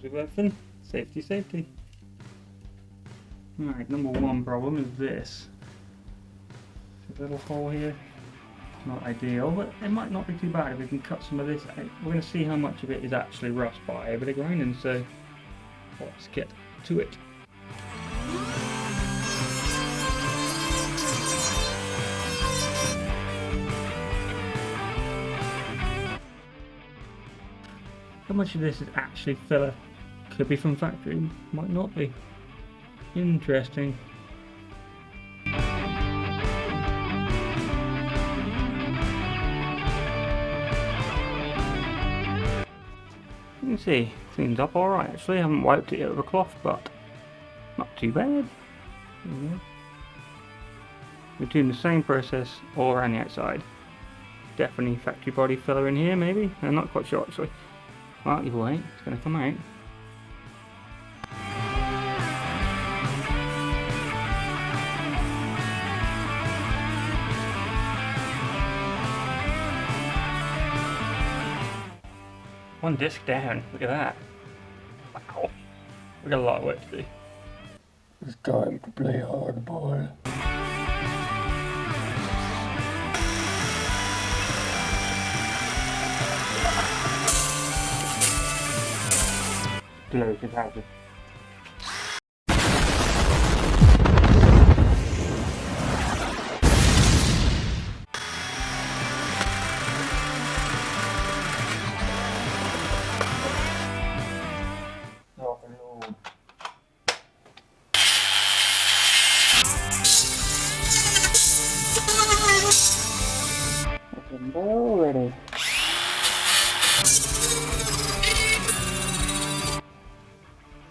with everything, safety, safety. Right, number one problem is this. This little hole here. Not ideal, but it might not be too bad if we can cut some of this out. We're going to see how much of it is actually rust by a bit of grinding, so let's get to it. How much of this is actually filler? Could be from factory, might not be. Interesting. You can see, cleans up alright actually. I haven't wiped it yet with a cloth, but not too bad. We're doing the same process all around the outside. Definitely factory body filler in here, maybe? I'm not quite sure actually. Well, either way, it's going to come out. One disc down, look at that. Wow. We got a lot of work to do. It's time to play hardball. Blow it out. Already.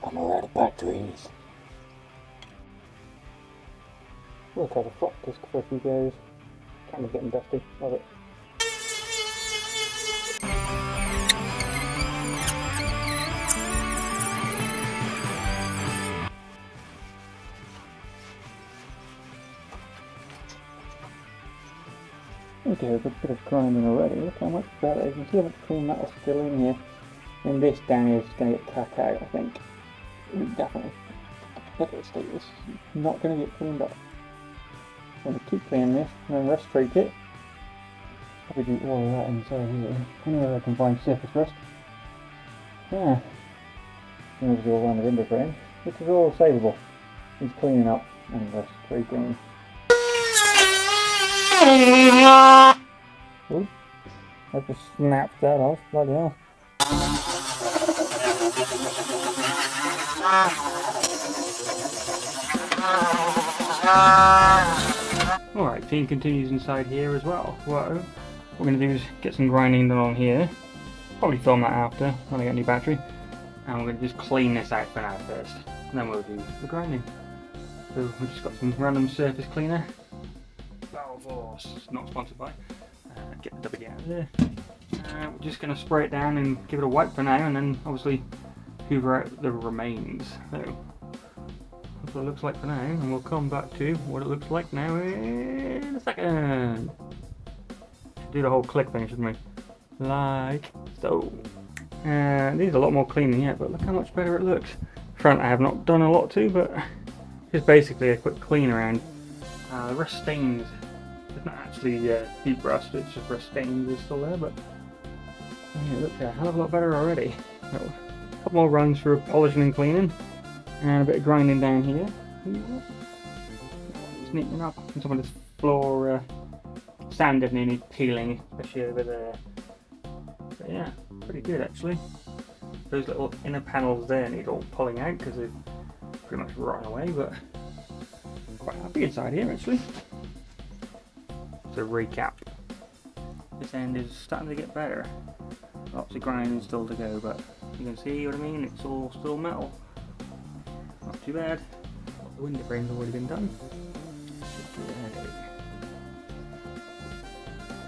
I'm out of batteries. We'll try the flop disc for a few goes. Camera's getting dusty, love it. Okay, a good bit of grinding already. Look how much better. You can see how much clean metal's still in here. And this down here is going to get cut out, I think. Definitely. Look at the state. This is not going to get cleaned up. I'm going to keep cleaning this and then rust treat it. Probably do all of that inside here. Anywhere I can find surface rust. Yeah. And this is all around the window frame, which is all savable. It's cleaning up and rust treating. Ooh, I just snapped that off, bloody hell. Alright, theme continues inside here as well. What we're going to do is get some grinding done on here. Probably film that after, when I get a new battery. And we're going to just clean this out for now first. And then we'll do the grinding. So we've just got some random surface cleaner. Force, not sponsored by. Get the W out of there. We're just going to spray it down and give it a wipe for now, and then obviously hoover out the remains. So that's what it looks like for now, and we'll come back to what it looks like now in a second. Do the whole click thing, shouldn't we? Like so. These are a lot more clean than yet, but look how much better it looks. Front I have not done a lot to, but just basically a quick clean around. The rust stains. It's not actually deep rust, it's just rust stains is still there, but yeah, it looks a hell of a lot better already. So, a couple more runs for polishing and cleaning, and a bit of grinding down here. Just neatening up, and some of this floor sand definitely needs peeling, especially over there. But yeah, pretty good actually. Those little inner panels there need all pulling out because they've pretty much rotten away, but I'm quite happy inside here actually. To recap, this end is starting to get better. Lots of grinding still to go, but you can see what I mean, it's all still metal. Not too bad. The window frame's already been done.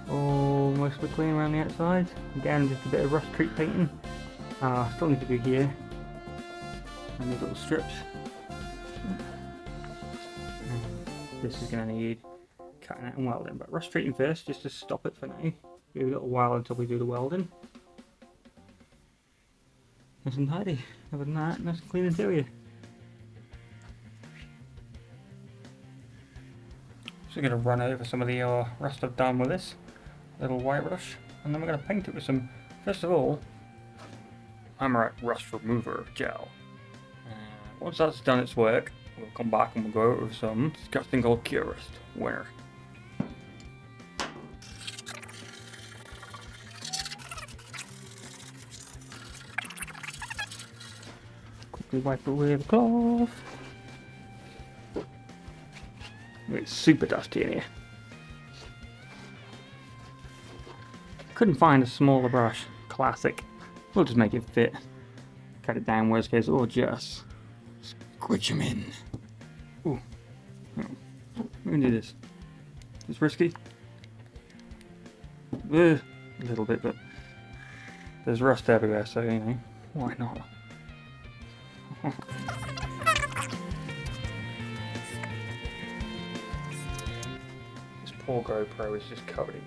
Almost clean around the outside. Again, just a bit of rust treat painting. Still need to do here. And these little strips. This is going to need cutting out and welding, but rust treating first just to stop it for now. Give it a little while until we do the welding. nice and tidy. Other than that, nice and clean interior. So we're going to run over some of the rust I've done with this little white brush, and then we're going to paint it with some, first of all, Amaranth Rust Remover Gel. Once that's done its work, we'll come back and we'll go over some disgusting called Cure Rust Winner. Quickly wipe away the cloth. It's super dusty in here. Couldn't find a smaller brush. Classic. We'll just make it fit. Cut it down worst case, or just squish them in. Ooh. Oh. We can do this. It's risky. A little bit, but there's rust everywhere, so you know, why not? This poor GoPro is just covered in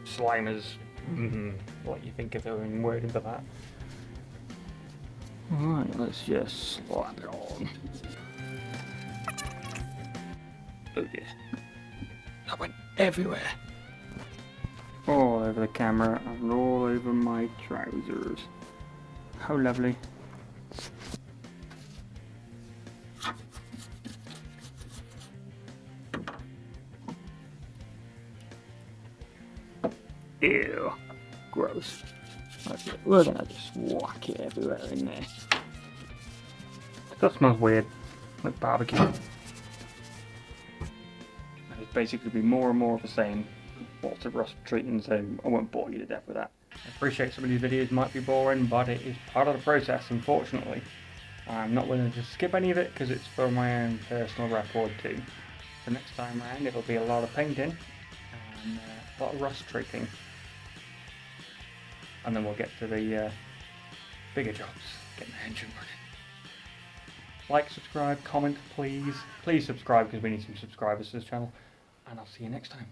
slimers. What you think of doing wording for that? Alright, let's just slap it on. Oh yeah. That went everywhere. All over the camera and all over my trousers. How lovely. Ew. Gross. Okay, we're gonna just whack it everywhere in there. That smells weird. Like barbecue. And it's basically be more and more of the same. Lots of rust treating, so I won't bore you to death with that. I appreciate some of these videos might be boring, but it is part of the process, unfortunately. I'm not willing to just skip any of it because it's for my own personal record too. So next time around it'll be a lot of painting and a lot of rust treating. And then we'll get to the bigger jobs, getting the engine running. Like, subscribe, comment, please. Please subscribe because we need some subscribers to this channel. And I'll see you next time.